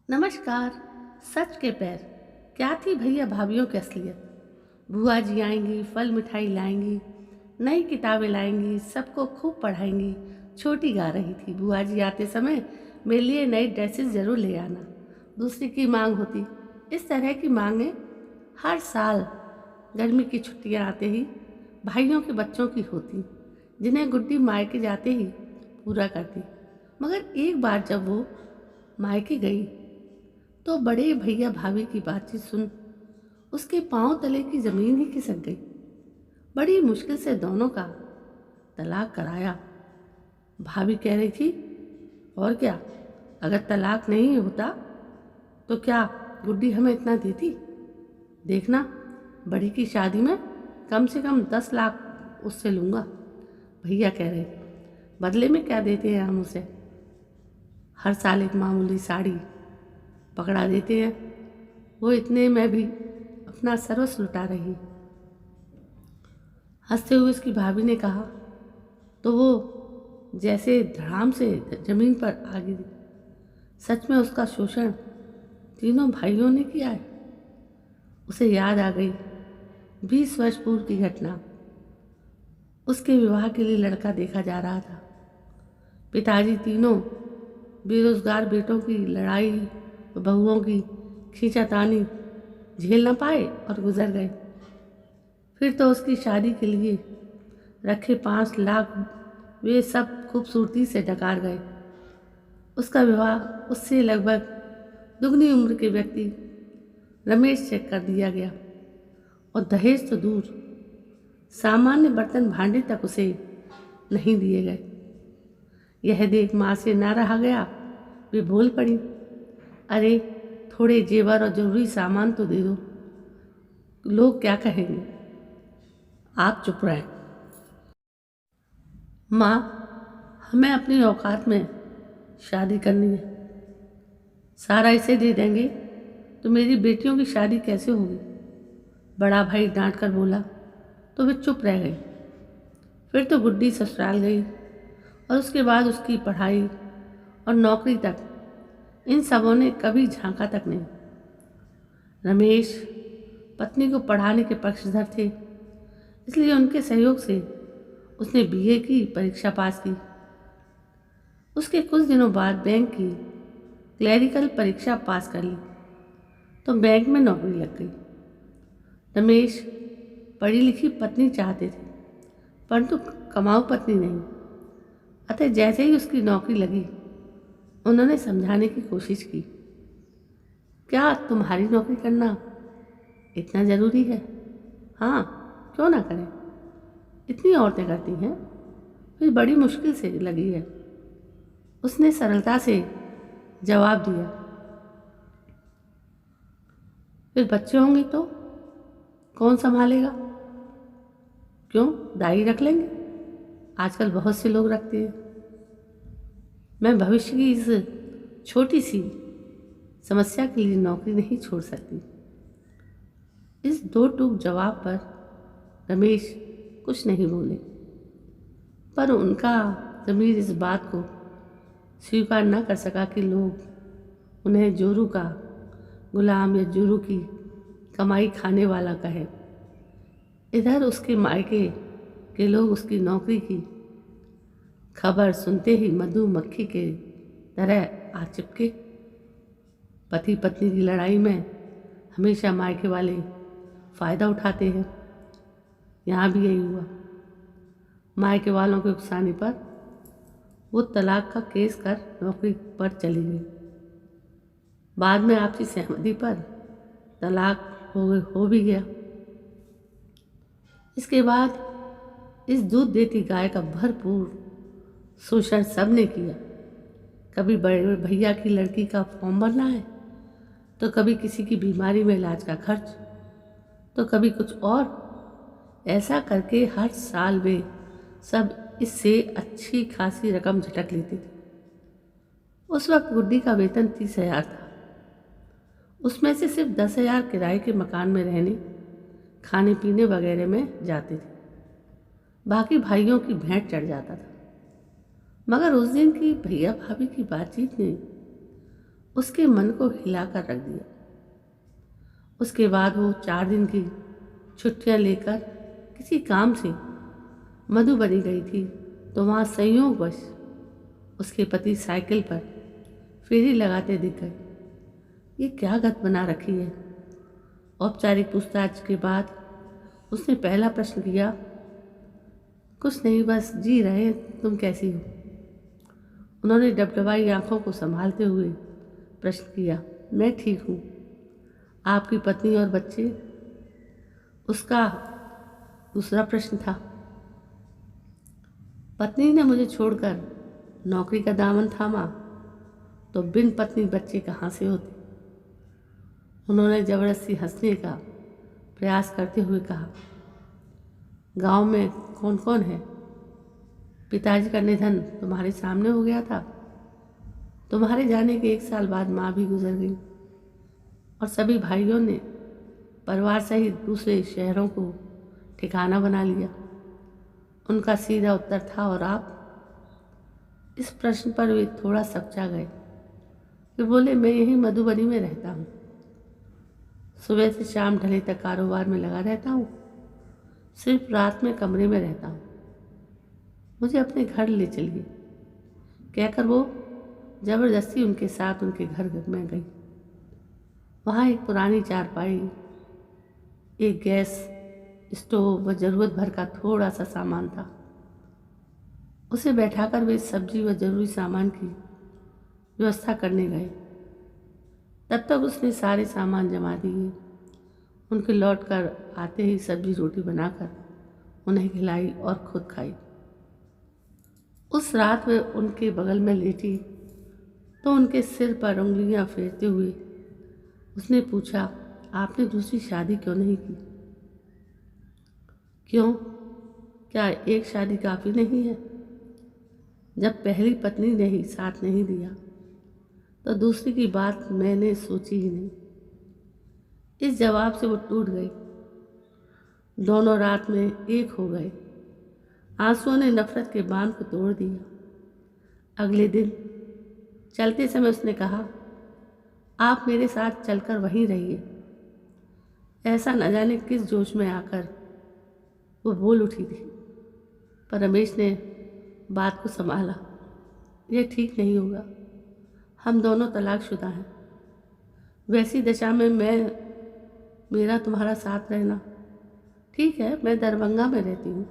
नमस्कार। सच के पैर क्या थी भैया भाभीयों की असलियत। बुआ जी आएंगी, फल मिठाई लाएंगी, नई किताबें लाएंगी, सबको खूब पढ़ाएंगी। छोटी गा रही थी, बुआ जी आते समय मेरे लिए नई ड्रेसेस जरूर ले आना। दूसरी की मांग होती। इस तरह की मांगें हर साल गर्मी की छुट्टियां आते ही भाइयों के बच्चों की होती, जिन्हें गुड्डी मायके जाते ही पूरा करती। मगर एक बार जब वो मायके गई तो बड़े भैया भाभी की बातचीत सुन उसके पांव तले की जमीन ही खिसक गई। बड़ी मुश्किल से दोनों का तलाक कराया। भाभी कह रही थी, और क्या, अगर तलाक नहीं होता तो क्या गुड्डी हमें इतना देती। देखना, बड़ी की शादी में कम से कम 10 लाख उससे लूँगा। भैया कह रहे, बदले में क्या देते हैं हम उसे। हर साल एक मामूली साड़ी पकड़ा देते हैं, वो इतने में भी अपना सर्वस्व लुटा रही। हंसते हुए उसकी भाभी ने कहा तो वो जैसे धड़ाम से जमीन पर आ गिरी। सच में उसका शोषण तीनों भाइयों ने किया है। उसे याद आ गई 20 वर्ष पूर्व की घटना। उसके विवाह के लिए लड़का देखा जा रहा था। पिताजी तीनों बेरोजगार बेटों की लड़ाई, बहुओं की खींचातानी झेल न पाए और गुजर गए। फिर तो उसकी शादी के लिए रखे 5 लाख वे सब खूबसूरती से डकार गए। उसका विवाह उससे लगभग दुगनी उम्र के व्यक्ति रमेश से कर दिया गया, और दहेज तो दूर, सामान्य बर्तन भांडे तक उसे नहीं दिए गए। यह देख माँ से ना रहा गया। वे बोल पड़ी, अरे थोड़े जेवर और जरूरी सामान तो दे दो, लोग क्या कहेंगे। आप चुप रहें। माँ, हमें अपनी औकात में शादी करनी है। सारा इसे दे देंगे तो मेरी बेटियों की शादी कैसे होगी। बड़ा भाई डांट कर बोला तो वे चुप रह गई। फिर तो गुड्डी ससुराल गई, और उसके बाद उसकी पढ़ाई और नौकरी तक इन सबों ने कभी झांका तक नहीं। रमेश पत्नी को पढ़ाने के पक्षधर थे, इसलिए उनके सहयोग से उसने बीए की परीक्षा पास की। उसके कुछ दिनों बाद बैंक की क्लैरिकल परीक्षा पास कर ली तो बैंक में नौकरी लग गई। रमेश पढ़ी लिखी पत्नी चाहते थे, परंतु कमाऊ पत्नी नहीं। अतः जैसे ही उसकी नौकरी लगी, उन्होंने समझाने की कोशिश की, क्या तुम्हारी नौकरी करना इतना ज़रूरी है। हाँ, क्यों ना करें, इतनी औरतें करती हैं, फिर बड़ी मुश्किल से लगी है। उसने सरलता से जवाब दिया। फिर बच्चे होंगे तो कौन संभालेगा। क्यों, दाई रख लेंगे, आजकल बहुत से लोग रखते हैं। मैं भविष्य की इस छोटी सी समस्या के लिए नौकरी नहीं छोड़ सकती। इस दो टूक जवाब पर रमेश कुछ नहीं बोले, पर उनका ज़मीर इस बात को स्वीकार न कर सका कि लोग उन्हें जोरू का गुलाम या जोरू की कमाई खाने वाला कहे। इधर उसके मायके के लोग उसकी नौकरी की खबर सुनते ही मधुमक्खी के तरह आ चिपके। पति पत्नी की लड़ाई में हमेशा मायके वाले फ़ायदा उठाते हैं। यहाँ भी यही हुआ। मायके वालों के उकसाने पर वो तलाक का केस कर नौकरी पर चली गई। बाद में आपसी सहमति पर तलाक हो भी गया। इसके बाद इस दूध देती गाय का भरपूर शोषण सबने किया। कभी बड़े भैया की लड़की का फॉर्म भरना है, तो कभी किसी की बीमारी में इलाज का खर्च, तो कभी कुछ और। ऐसा करके हर साल वे सब इससे अच्छी खासी रकम झटक लेते थे। उस वक्त गुड्डी का वेतन 30,000 था। उसमें से सिर्फ 10,000 किराए के मकान में रहने, खाने पीने वगैरह में जाते थे। बाकी भाइयों की भेंट चढ़ जाता था। मगर उस दिन की भैया भाभी की बातचीत ने उसके मन को हिलाकर रख दिया। उसके बाद वो 4 दिन की छुट्टियां लेकर किसी काम से मधुबनी गई थी, तो वहाँ संयोगवश उसके पति साइकिल पर फेरी लगाते दिख गए। ये क्या गत बना रखी है? औपचारिक पूछताछ के बाद उसने पहला प्रश्न किया। कुछ नहीं, बस जी रहे, तुम कैसी हो? उन्होंने डबडबाई आंखों को संभालते हुए प्रश्न किया। मैं ठीक हूँ। आपकी पत्नी और बच्चे? उसका दूसरा प्रश्न था। पत्नी ने मुझे छोड़कर नौकरी का दामन थामा तो बिन पत्नी बच्चे कहाँ से होते? उन्होंने जबरदस्ती हंसने का प्रयास करते हुए कहा। गांव में कौन कौन है? पिताजी का निधन तुम्हारे सामने हो गया था। तुम्हारे जाने के 1 साल बाद माँ भी गुजर गई और सभी भाइयों ने परिवार सहित दूसरे शहरों को ठिकाना बना लिया। उनका सीधा उत्तर था। और आप? इस प्रश्न पर वे थोड़ा सकचा गए। वे बोले, मैं यहीं मधुबनी में रहता हूँ। सुबह से शाम ढले तक कारोबार में लगा रहता हूँ। सिर्फ रात में कमरे में रहता हूँ। मुझे अपने घर ले चलिए, कहकर वो जबरदस्ती उनके साथ उनके घर में गई। वहाँ एक पुरानी चारपाई, एक गैस स्टोव व जरूरत भर का थोड़ा सा सामान था। उसे बैठाकर वे सब्जी व जरूरी सामान की व्यवस्था करने गए। तब तक उसने सारे सामान जमा दिए। उनके लौटकर आते ही सब्जी रोटी बनाकर उन्हें खिलाई और खुद खाई। उस रात वे उनके बगल में लेटी तो उनके सिर पर उंगलियां फेरते हुए उसने पूछा, आपने दूसरी शादी क्यों नहीं की? क्यों? क्या एक शादी काफ़ी नहीं है? जब पहली पत्नी ने ही साथ नहीं दिया तो दूसरी की बात मैंने सोची ही नहीं। इस जवाब से वो टूट गई। दोनों रात में एक हो गए। आंसुओं ने नफरत के बांध को तोड़ दिया। अगले दिन चलते समय उसने कहा, आप मेरे साथ चलकर वहीं रहिए। ऐसा न जाने किस जोश में आकर वो बोल उठी थी, पर रमेश ने बात को संभाला। यह ठीक नहीं होगा, हम दोनों तलाकशुदा हैं। वैसी दशा में मेरा तुम्हारा साथ रहना। ठीक है, मैं दरभंगा में रहती हूँ,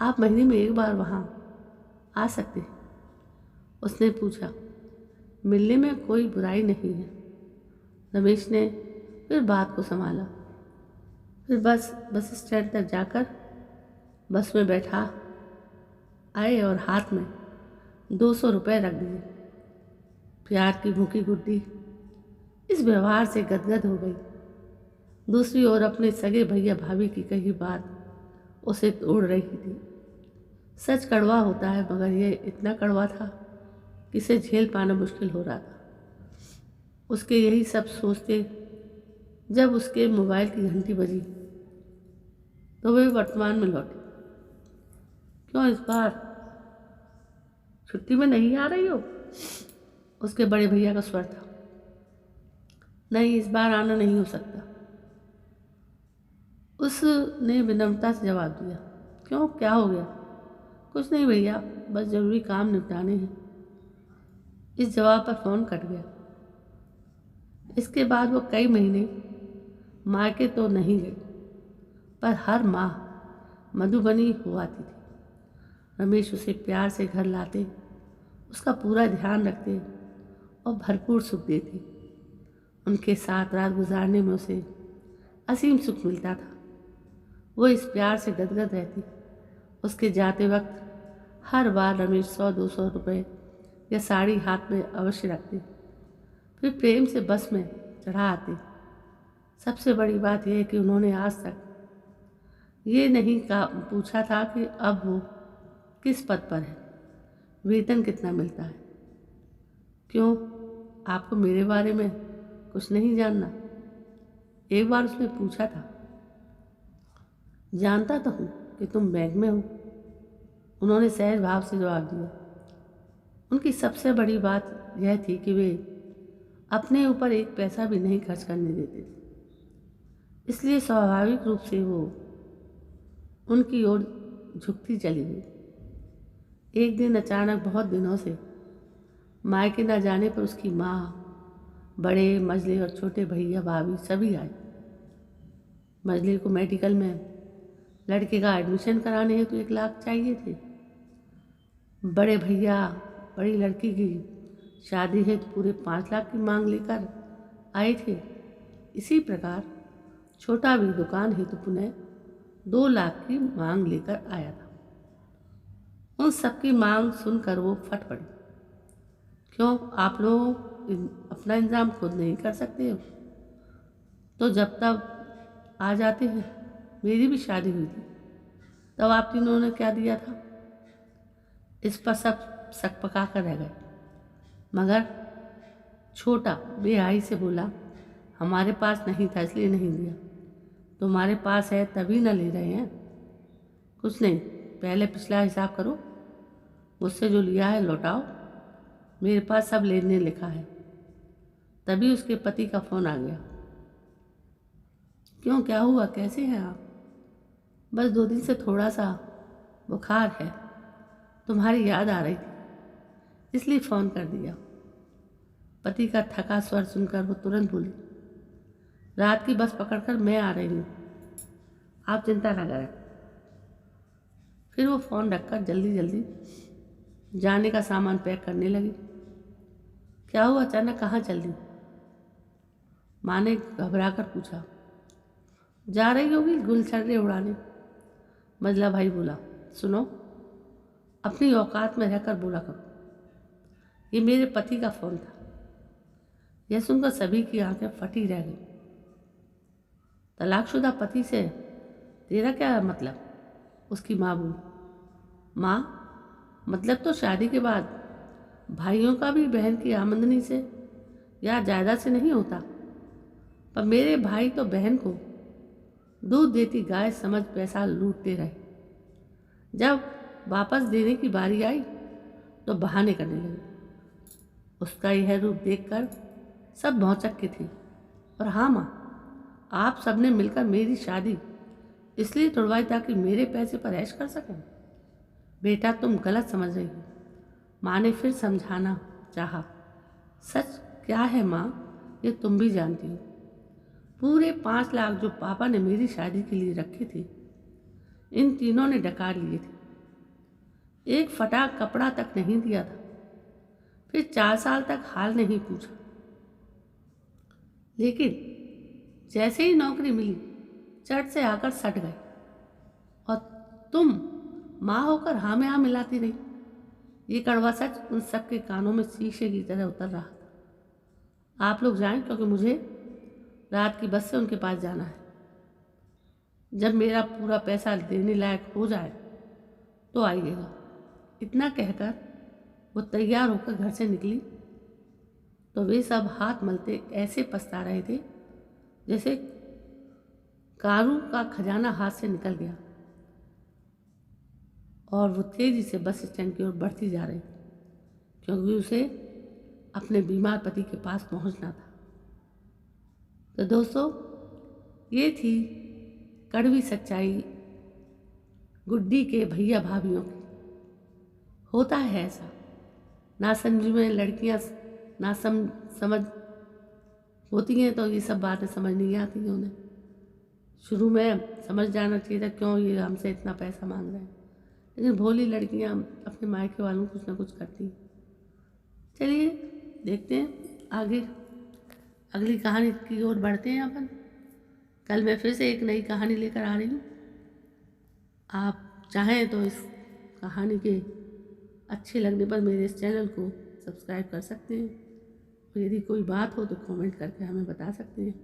आप महीने में 1 बार वहाँ आ सकते हैं। उसने पूछा। मिलने में कोई बुराई नहीं है। रमेश ने फिर बात को संभाला। फिर बस स्टैंड तक जाकर बस में बैठा आए और हाथ में 200 रुपये रख दिए। प्यार की भूखी गुड्डी इस व्यवहार से गदगद हो गई। दूसरी ओर अपने सगे भैया भाभी की कही बात उसे तोड़ रही थी। सच कड़वा होता है, मगर यह इतना कड़वा था कि इसे झेल पाना मुश्किल हो रहा था। उसके यही सब सोचते जब उसके मोबाइल की घंटी बजी तो वे वर्तमान में लौटे। क्यों इस बार छुट्टी में नहीं आ रही हो? उसके बड़े भैया का स्वर था। नहीं, इस बार आना नहीं हो सकता, उसने विनम्रता से जवाब दिया। क्यों, क्या हो गया? कुछ नहीं भैया, बस ज़रूरी काम निपटाने हैं। इस जवाब पर फ़ोन कट गया। इसके बाद वो कई महीने मायके तो नहीं गई, पर हर माह मधुबनी हो आती थी। रमेश उसे प्यार से घर लाते, उसका पूरा ध्यान रखते और भरपूर सुख देते। उनके साथ रात गुजारने में उसे असीम सुख मिलता था। वो इस प्यार से गदगद रहती। उसके जाते वक्त हर बार रमेश 100-200 रुपये या साड़ी हाथ में अवश्य रखते, फिर प्रेम से बस में चढ़ा आते। सबसे बड़ी बात यह है कि उन्होंने आज तक ये नहीं पूछा था कि अब वो किस पद पर है, वेतन कितना मिलता है। क्यों, आपको मेरे बारे में कुछ नहीं जानना? एक बार उसने पूछा था। जानता तो हूँ कि तुम बैंक में हो, उन्होंने सहज भाव से जवाब दिया। उनकी सबसे बड़ी बात यह थी कि वे अपने ऊपर एक पैसा भी नहीं खर्च करने देते थे। इसलिए स्वाभाविक रूप से वो उनकी ओर झुकती चली गई। एक दिन अचानक बहुत दिनों से मायके न जाने पर उसकी माँ, बड़े, मझले और छोटे भैया भाभी सभी आए। मझले को मेडिकल में लड़के का एडमिशन कराने हेतु 1 लाख चाहिए थे। बड़े भैया बड़ी लड़की की शादी हेतु पूरे 5 लाख की मांग लेकर आए थे। इसी प्रकार छोटा भी दुकान हेतु पुनः 2 लाख की मांग लेकर आया था। उन सबकी मांग सुनकर वो फट पड़ी। क्यों आप लोग अपना इंतजाम खुद नहीं कर सकते हो? तो जब तब आ जाते हैं। मेरी भी शादी हुई थी, तब आप तीनों ने क्या दिया था? इस पर सब शक पका कर रह गए, मगर छोटा बेहाई से बोला, हमारे पास नहीं था इसलिए नहीं दिया। तुम्हारे पास है तभी न ले रहे हैं। कुछ नहीं, पहले पिछला हिसाब करो, मुझसे जो लिया है लौटाओ। मेरे पास सब लेन देन लिखा है। तभी उसके पति का फ़ोन आ गया। क्यों, क्या हुआ, कैसे हैं आप? बस 2 दिन से थोड़ा सा बुखार है, तुम्हारी याद आ रही थी इसलिए फ़ोन कर दिया। पति का थका स्वर सुनकर वो तुरंत बोली, रात की बस पकड़कर मैं आ रही हूँ, आप चिंता न करें। फिर वो फ़ोन रखकर जल्दी जल्दी जाने का सामान पैक करने लगी। क्या हुआ, अचानक कहाँ चल दी? माँ ने घबरा कर पूछा। जा रही होगी गुलछर्रे उड़ाने। मझला भाई बोला, सुनो, अपनी औकात में रहकर बोला करो। ये मेरे पति का फ़ोन था। यह सुनकर सभी की आंखें फटी रह गई। तलाकशुदा पति से तेरा क्या मतलब? उसकी माँ बोली। माँ, मतलब तो शादी के बाद भाइयों का भी बहन की आमदनी से या जायदाद से नहीं होता, पर मेरे भाई तो बहन को दूध देती गाय समझ पैसा लूटते रहे। जब वापस देने की बारी आई तो बहाने करने लगे। उसका यह रूप देखकर सब भौचक्के थे। और हाँ माँ, आप सबने मिलकर मेरी शादी इसलिए तुड़वाई ताकि मेरे पैसे पर ऐश कर सकें। बेटा, तुम गलत समझ रही हो। माँ ने फिर समझाना चाहा। सच क्या है माँ, ये तुम भी जानती हो। पूरे 5 लाख जो पापा ने मेरी शादी के लिए रखे थे, इन तीनों ने डकार लिए थे। एक फटा कपड़ा तक नहीं दिया था। फिर 4 साल तक हाल नहीं पूछा। लेकिन जैसे ही नौकरी मिली, चट से आकर सट गए। और तुम माँ होकर हाँ में हाँ मिलाती रही। ये कड़वा सच उन सबके कानों में शीशे की तरह उतर रहा था। आप लोग जाएं, क्योंकि मुझे रात की बस से उनके पास जाना है। जब मेरा पूरा पैसा देने लायक हो जाए तो आइएगा। इतना कहकर वो तैयार होकर घर से निकली तो वे सब हाथ मलते ऐसे पछता रहे थे जैसे कारू का खजाना हाथ से निकल गया। और वो तेजी से बस स्टैंड की ओर बढ़ती जा रही, क्योंकि उसे अपने बीमार पति के पास पहुंचना था। तो दोस्तों, ये थी कड़वी सच्चाई गुड्डी के भैया भाभियों की। होता है ऐसा, नासमझी में लड़कियां समझ होती हैं तो ये सब बातें समझ नहीं आती हैं उन्हें। शुरू में समझ जाना चाहिए था क्यों ये हमसे इतना पैसा मांग रहे हैं, लेकिन भोली लड़कियां अपने मायके वालों को कुछ ना कुछ करती हैं। चलिए देखते हैं आगे, अगली कहानी की ओर बढ़ते हैं अपन। कल मैं फिर से एक नई कहानी लेकर आ रही हूँ। आप चाहें तो इस कहानी के अच्छे लगने पर मेरे इस चैनल को सब्सक्राइब कर सकते हैं। और यदि कोई बात हो तो कमेंट करके हमें बता सकते हैं।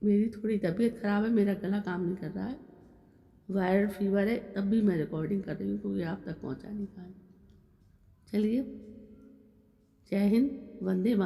मेरी थोड़ी तबीयत ख़राब है, मेरा गला काम नहीं कर रहा है, वायरल फीवर है, तब भी मैं रिकॉर्डिंग कर रही हूँ क्योंकि आप तक पहुँचा नहीं पाए। चलिए, जय हिंद, वंदे मातरम।